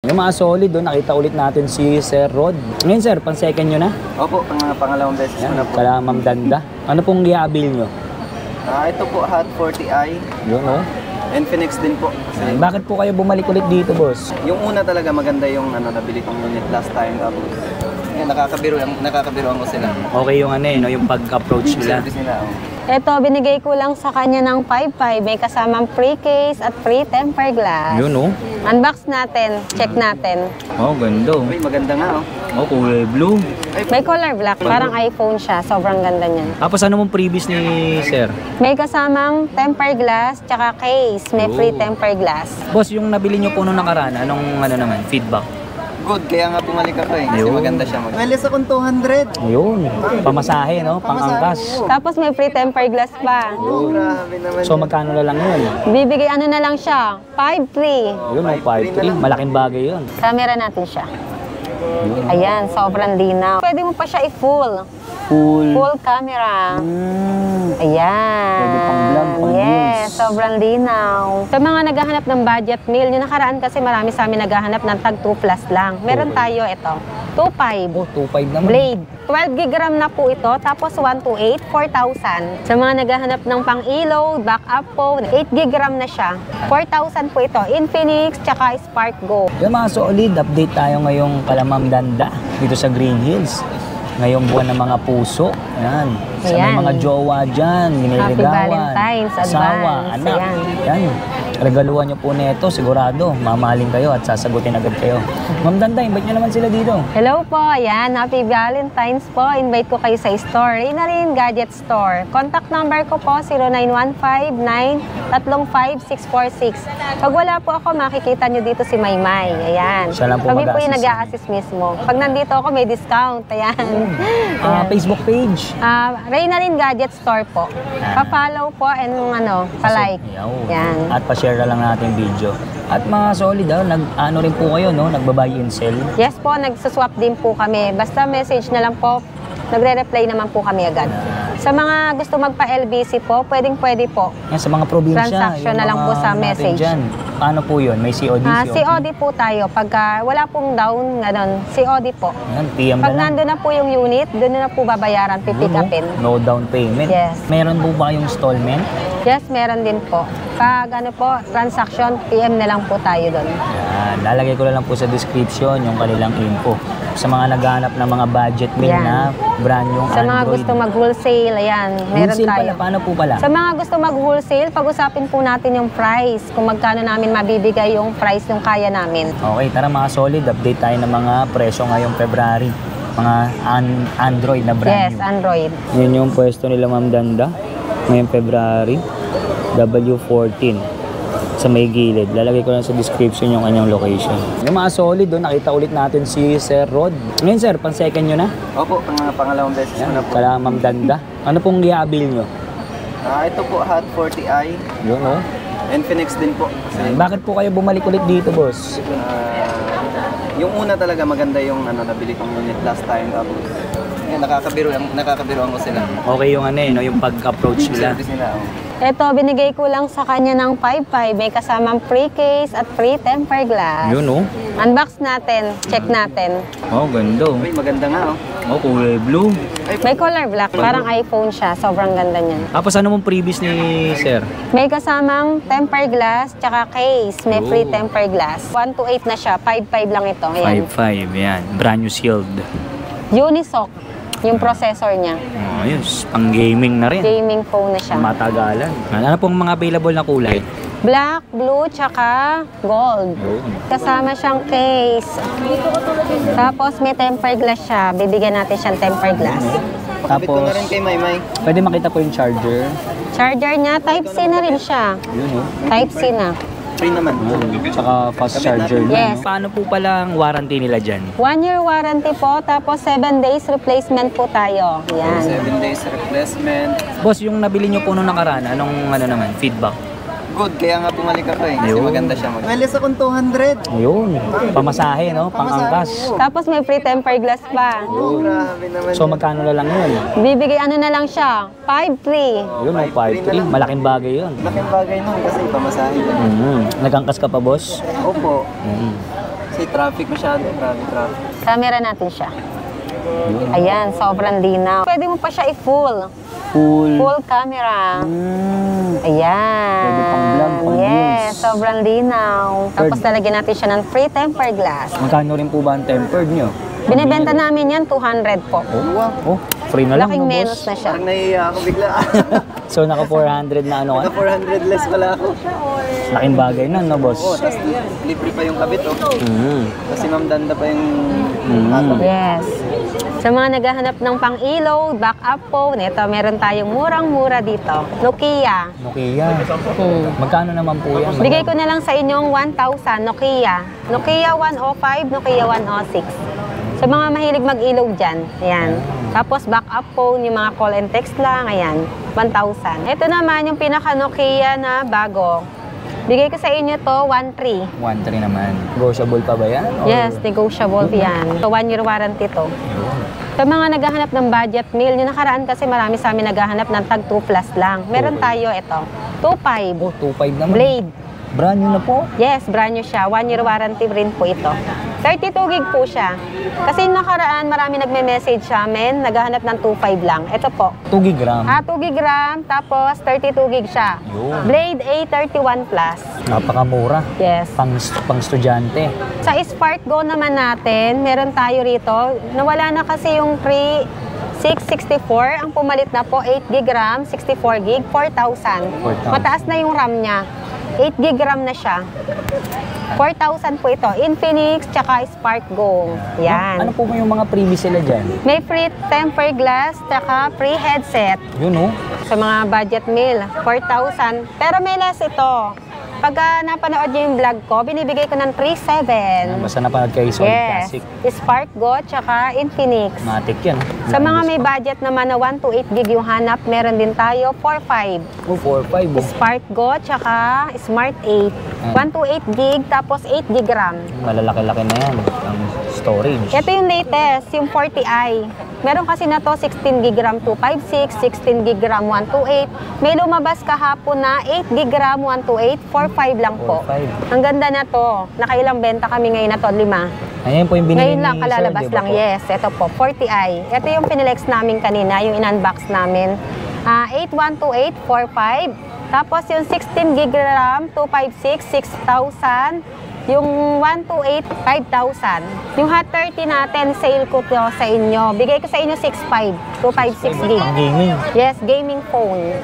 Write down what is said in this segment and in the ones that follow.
Yung mga solid doon, nakita ulit natin si Sir Rod. Ngayon sir, pang-second nyo na? Opo, pangalawang beses na po. Kala Ma'am Danda. Ano pong i-avail nyo? Ito po, Hot 40i. Yun oh. Infinix din po. Bakit po kayo bumalik ulit dito, boss? Yung una talaga maganda yung nabili kong unit last time. Tapos nakakabiruan ko sila. Okay yung ano no, yung pag-approach nila. Service nila, oh. Ito, binigay ko lang sa kanya ng 5.5. May kasamang free case at free tempered glass. Yun oh. Unbox natin. Check natin. Oh, ganda oh. Uy, maganda nga, oh. Oh, kulay blue. May color black. Parang iPhone siya. Sobrang ganda niyan. Tapos ano mong previous ni sir? May kasamang tempered glass tsaka case. May free tempered glass. Boss, yung nabili nyo po nung nakaraan, anong ano naman, feedback? Good, kaya nga bumalik ako eh. Kasi Yun. maganda siya. Well, akong 200. Ayun, pamasahe no, pang-angkas. Tapos may free tempered glass pa. Oh, grabe naman. So magkano na lang yun? Bibigay ano na lang siya? 5.3. Yun oh, 5.3, malaking bagay yun. Camera natin siya. Ayan, sobrang linaw. Pwede mo pa siya i-full. Full camera. Ayan. Pwede pang vlog, pang yes, news. sobrang linaw. Sa mga naghahanap ng budget meal, yung nakaraan kasi marami sa amin naghahanap ng tag 2 plus lang. Meron tayo ito, 2.5. Oh, 2.5 naman. Blade. 12 gig RAM na po ito, tapos 128, 4,000. Sa mga naghahanap ng pang-ilaw, backup phone, 8 gig RAM na siya. 4,000 po ito. Infinix, tsaka Spark Go. Yung mga solid, update tayo ngayong kala Ma'am Danda dito sa Green Hills. Ngayong buwan ng mga puso. Ayan. Sa may Ayan. mga jowa dyan, Happy giniligawan, Valentine's asawa, advance. anak. Ayan. Yan. Regaluhan nyo po nito, sigurado. Mamahalin kayo at sasagutin agad kayo. Ma'am Danda, invite nyo naman sila dito. Hello po, ayan. Happy Valentine's po. Invite ko kayo sa store. Inarin Gadget Store. Contact number ko po, 0915-935-646. Pag wala po ako, makikita nyo dito si Maymay. Ayan. Siya lang po Kami po yung mag-a-assist. nag-a-assist mismo. Pag nandito ako, may discount. Ayan. Facebook page. Reinarin Gadget Store po. Pa-follow po and pa-like. Yan. At pa-share na lang natin video. At mga solid, nag-ano rin po kayo, no? Nagbabuy and sell. Yes po, nagsaswap din po kami. Basta message na lang po, nagre-reply naman po kami agad. Sa mga gusto magpa-LBC po, pwedeng-pwede po. Yan, sa mga probinsya. Transaction yung na lang mga po sa natin message. dyan. Paano po yun? May COD? COD po tayo. Pagka wala pong down, COD po. Yan, PM Pag na lang. nandun na po yung unit, doon na po babayaran, pipick upin. No down payment. Yes. Meron po ba yung installment? Yes, meron din po. Pag transaction, PM na lang po tayo doon. Yan, lalagay ko na lang po sa description yung kanilang info. Sa mga naghahanap ng mga budget meal Yan. na brand yung Sa mga Android. gusto mag-wholesale, ayan, meron Wholesale tayo. pala, paano po pala? Sa mga gusto mag-wholesale, pag-usapin po natin yung price, kung magkano namin mabibigay yung price yung kaya namin. Okay, tara mga solid, update tayo ng mga presyo ngayong February. Mga Android na brand Yes, new. Android. Yun yung pwesto nila Ma'am Danda ngayong February. W14 sa may gilid. Lalagay ko lang sa description yung kanyang location. Yung mga solid doon, nakita ulit natin si Sir Rod. Ngayon sir, pang-second nyo na? Opo, pangalawang beses na po. Kala Ma'am Danda. Ano pong i-avail nyo? Ito po, Hot 40i. Yun oh. Infinix din po. Bakit po kayo bumalik ulit dito, boss? Yung una talaga maganda yung nabili kong unit last time. Tapos nakakabiruan ko sila. Okay yung no, yung pag-approach nila. Service nila, oh. Ito, binigay ko lang sa kanya ng 5.5. May kasamang free case at free tempered glass. Yun oh. Unbox natin. Check natin. Oh, ganda oh. Uy, maganda nga, oh. Oh, kulay blue. May color black. Parang iPhone siya. Sobrang ganda niyan. Tapos ano mong previous ni sir? May kasamang tempered glass tsaka case. May free Oh. tempered glass. 128 na siya. 5.5 lang ito. Ayan. 5.5, yan. Brand new sealed. Unisoc. Yung processor niya. Oh, yes. Pang gaming na rin. Gaming phone na siya. Matagalan. Ano pong mga available na kulay? Black, blue, tsaka gold. Kasama siyang case. Tapos may tempered glass siya. Bibigyan natin siyang tempered glass. Pakabit ko na rin kay Maymay. Pwede makita po yung charger. Charger niya, Type-C na rin siya. Yun oh. Type-C na. Free naman. Tsaka fast charger na. Yes. Paano po pala ang warranty nila dyan? 1 year warranty po, tapos 7 days replacement po tayo. Yan. 7 days replacement. Boss, yung nabili nyo po nung nakaraan, anong naman, feedback? Good, kaya nga bumalik ako eh. Kasi Yun. maganda siya. Well, akong 200. Ayun, pamasahe no, pang-angkas. Tapos may free tempered glass pa. Oh, grabe naman. So magkano na lang yun? Bibigay ano na lang siya, 5.3. Yun oh, 5.3, malaking bagay yun. Laking bagay nun kasi pamasahe. Nagangkas ka pa boss? Opo. Kasi traffic masyado. Traffic. Camera natin siya. Ayan, sobrang linaw. Pwede mo pa siya i-full. Full camera. Ayan. Pwede pang vlog, pang yes, reels. sobrang linaw. Tapos lalagyan natin siya ng free tempered glass. Magkano rin po ba ang tempered nyo? Binibenta namin yan, 200 po. Oh, free na lang, Laking no, menos boss? na siya. Parang nahihiya ako bigla. So, naka 400 na ano ka? Naka 400 less pala ako. Laking bagay na, no, boss? Oo, tapos libre pa yung kabit, oh. Kasi Ma'am Danda pa yung Yes. Sa mga naghahanap ng pang-ilaw, backup phone, ito, meron tayong murang-mura dito. Nokia. Nokia. Magkano naman po yan? Bigay ko na lang sa inyong 1,000, Nokia. Nokia 105, Nokia 106. Sa mga mahilig mag-ilaw dyan, ayan. Tapos backup phone, yung mga call and text lang, ayan, 1,000. Ito naman yung pinaka-Nokia na bago. Bigay ko sa inyo to 1,300. 1.3 naman. Negotiable pa ba yan? Or- Yes, negotiable yan. So, 1-year warranty to. Sa mga naghahanap ng budget meal, yung nakaraan kasi marami sa amin naghahanap ng tag 2 plus lang. Meron tayo ito, 2.5. Oh, 2.5 naman. Blade. Brand new na po. Yes, brand new siya. 1-year warranty rin po ito. 32 gig po siya. Kasi yung nakaraan, marami nagme-message sa amin, naghahanap ng 2.5 lang. Ito po. 2 gig RAM. 2 gig RAM, tapos 32 gig siya. Yun. Blade A31 Plus. Napakamura. Yes. Pang estudyante. Sa Spark Go naman natin, meron tayo rito. Nawala na kasi yung 664. Ang pumalit na po, 8 gig RAM, 64 gig, 4,000. 4,000. Mataas na yung RAM niya. 8 gig RAM na siya. 4,000 po ito. Infinix, tsaka Spark Go. Yan. Ano po ba yung mga freebies sila dyan? May free tempered glass, tsaka free headset. Yun, oh. Sa mga budget meal, 4,000. Pero may less ito. Pagka napanood niyo yung vlog ko, binibigay ko ng 3,700. Basta napanood kayo Solid Yes. Classic. Spark Go, tsaka Infinix. Matic yan. Sa mga may budget naman na 1 to 8 gig yung hanap, meron din tayo 4,500. Oh, 4.5. Oh. Spark Go, tsaka Smart 8. 1 to 8 gig, tapos 8 gig RAM. Malalaki-laki na yan. Ang storage. Ito yung latest, yung 40i. Meron kasi na to 16 gig RAM 256, 16 gig RAM 128. May lumabas kahapon na 8 gig RAM 128, 4,500 lang po. 4,500. Ang ganda na to. Nakailang benta kami ngayon na to, 5. Ayan po yung binili Ngayon lang, ni kalalabas Sir, di ba lang. po? Yes, ito po, 40i. Ito yung pinilex namin kanina, yung in-unbox namin. 812845. Tapos yung 16 gig RAM, 256, 6,000. Yung 128, 5,000. Yung Hot 30 natin, sale ko to sa inyo. Bigay ko sa inyo 6,500, 256 gig. Ang gaming. Yes, gaming phone.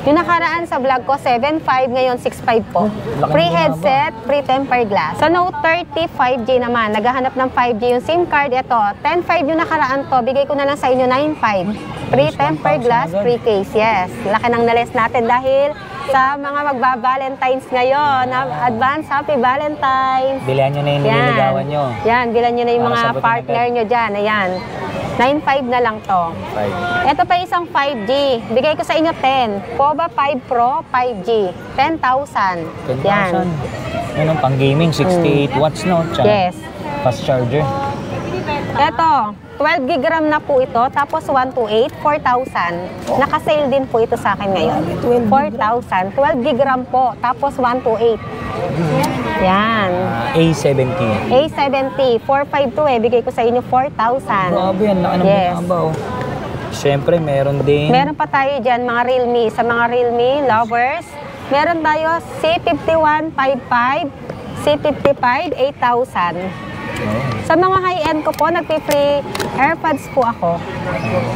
Yung nakaraan sa vlog ko, 7,500, ngayon 6,500 po. Laki Free ng headset, free tempered glass. Sa Note 30, 5G naman. Naghahanap ng 5G yung SIM card. Ito, 10,500 yung nakaraan to. Bigay ko na lang sa inyo 9,500. Free tempered glass, free case. Yes, laki ng nales natin dahil sa mga magba-Valentine's ngayon. Advance Happy Valentine's. Bilihan nyo na yung nililigawan nyo. Yan, bilan nyo na yung Para mga sagutin partner agad. nyo dyan. Ayan. 9,500 na lang to. 5. Ito pa isang 5G. Bigay ko sa inyo 10. Poba 5 Pro 5G. 10,000. 10,000. Yun ang pang-gaming, 68 watts, no? Tsaka Yes. fast charger. Ito, 12 gig RAM na po ito. Tapos 128, 4,000. Naka-sale din po ito sa akin ngayon. 4,000. 12 gig RAM po. Tapos 128. Yan. A70. A70. 452 eh. Bigay ko sa inyo 4,000. Grabe yan, laki ng Yes. binaba, oh. Siyempre, meron din. Meron pa tayo dyan, mga Realme. Sa mga Realme lovers, meron tayo C5155, C55, 8,000. Sa mga high-end ko po, nagpi-free AirPods po ako.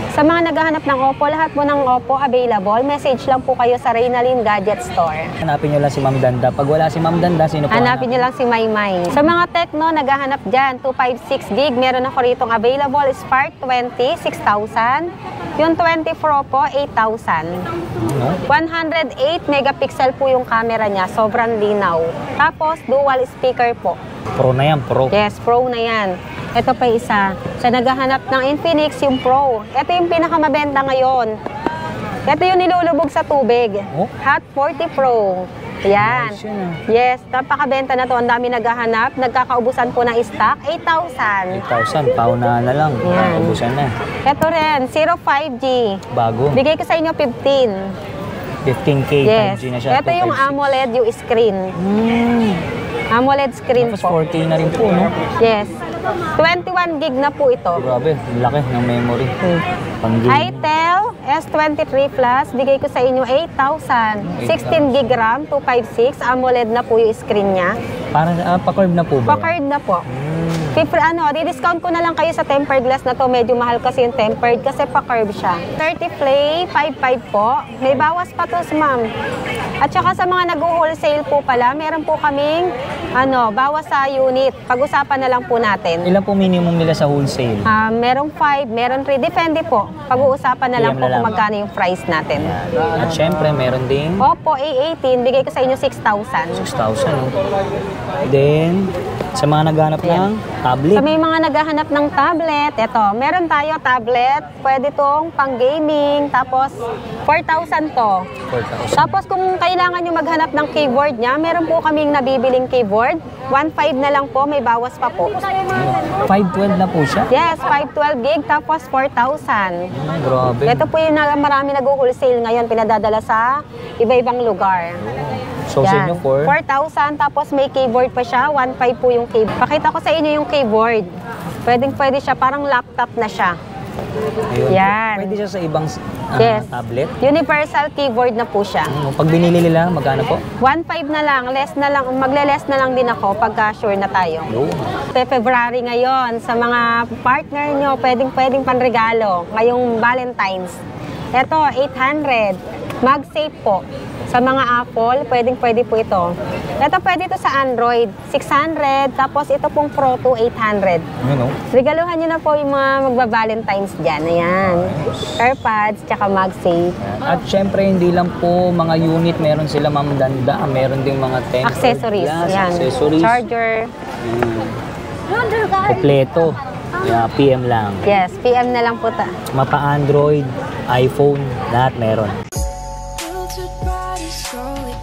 Sa mga naghahanap ng Oppo, lahat po ng Oppo available. Message lang po kayo sa Reynalyn Gadget Store. Hanapin nyo lang si Ma'am Danda. Pag wala si Ma'am Danda, sino po Hanapin nyo lang si Maymay. Sa mga Tecno, naghahanap dyan, 256 gig. Meron ako ritong available. Spark 20, 6,000. Yung 20 Pro po, 8,000. 108 megapixel po yung camera niya. Sobrang linaw. Tapos, dual speaker po. Pro na yan, Pro. Yes, Pro na yan. Ito pa isa. Sa naghahanap ng Infinix, yung Pro. Ito yung pinakamabenta ngayon. Ito yung nilulubog sa tubig. Oh? Hot 40 Pro. Yan. Nice yun, ah. Yes, napakabenta na to. Ang dami naghahanap. Nagkakaubusan po ng stock. 8,000. 8,000, pauna na lang. Yan. Ubusan na. Ito rin, 05G. Bago. Bigay ko sa inyo 15. 15K, Yes. 5G na siya. Ito yung 256. AMOLED, yung screen. AMOLED screen Tapos po. 4K na rin po, no? Yes. 21 gig na po ito. Grabe, laki ng memory. Pang-game. Itel S23 Plus, bigay ko sa inyo 8,000. 16 gig RAM, 256. AMOLED na po yung screen niya. Parang pa-curve na po ba? Pa-card na po. Di-discount ko na lang kayo sa tempered glass na to. Medyo mahal kasi yung tempered kasi pa-curve siya. 30 play, 5.5 po. May bawas pa to, ma'am. At saka sa mga nag-wholesale po pala, meron po kaming bawas sa unit. Pag-usapan na lang po natin. Ilan po minimum nila sa wholesale? Merong 5, meron 3. Depende po. Pag-uusapan na lang PM po na kung lang. magkano yung price natin. At syempre, meron ding Oppo A18, bigay ko sa inyo 6,000. 6,000. No? Then, sa mga naghanap ng tablet. Sa may mga naghahanap ng tablet, eto, meron tayo tablet, pwede tong pang gaming, tapos 4,000 to. 4,000. Tapos kung kailangan nyo maghanap ng keyboard niya, meron po kaming nabibiling keyboard. 1.5 na lang po, may bawas pa po. 512 na po siya. Yes, 512 gig, tapos 4,000. Grabe. Ito po yung marami nag-wholesale ngayon, pinadadala sa iba-ibang lugar. So, sa inyo, 4,000, tapos may keyboard pa siya, 1.5 po yung keyboard. Pakita ko sa inyo yung keyboard. Pwede siya, parang laptop na siya. Ayun. Yan. Pwede siya sa ibang Yes. tablet. Universal keyboard na po siya. Pag binili nila, magkano po? 1.5 na lang, magle-less na lang din ako pagka sure na tayo. Yun. February ngayon, sa mga partner nyo, pwedeng panregalo, ngayong Valentine's. Ito, 800. MagSafe po. Sa mga Apple, pwede po ito. Ito pwede ito sa Android, 600. Tapos ito pong Pro 2, 800. Yun, no? Regaluhan nyo na po yung mga magba-Valentine's dyan. Ayan. AirPods, tsaka MagSafe. At syempre, hindi lang po mga unit, meron sila Ma'am Danda, meron ding mga tempered Accessories. glass, Ayan. accessories. Charger. Kompleto. Yeah, PM lang. Yes, PM na lang po ta. Mapa Android, iPhone, lahat meron. Filtered bodies slowly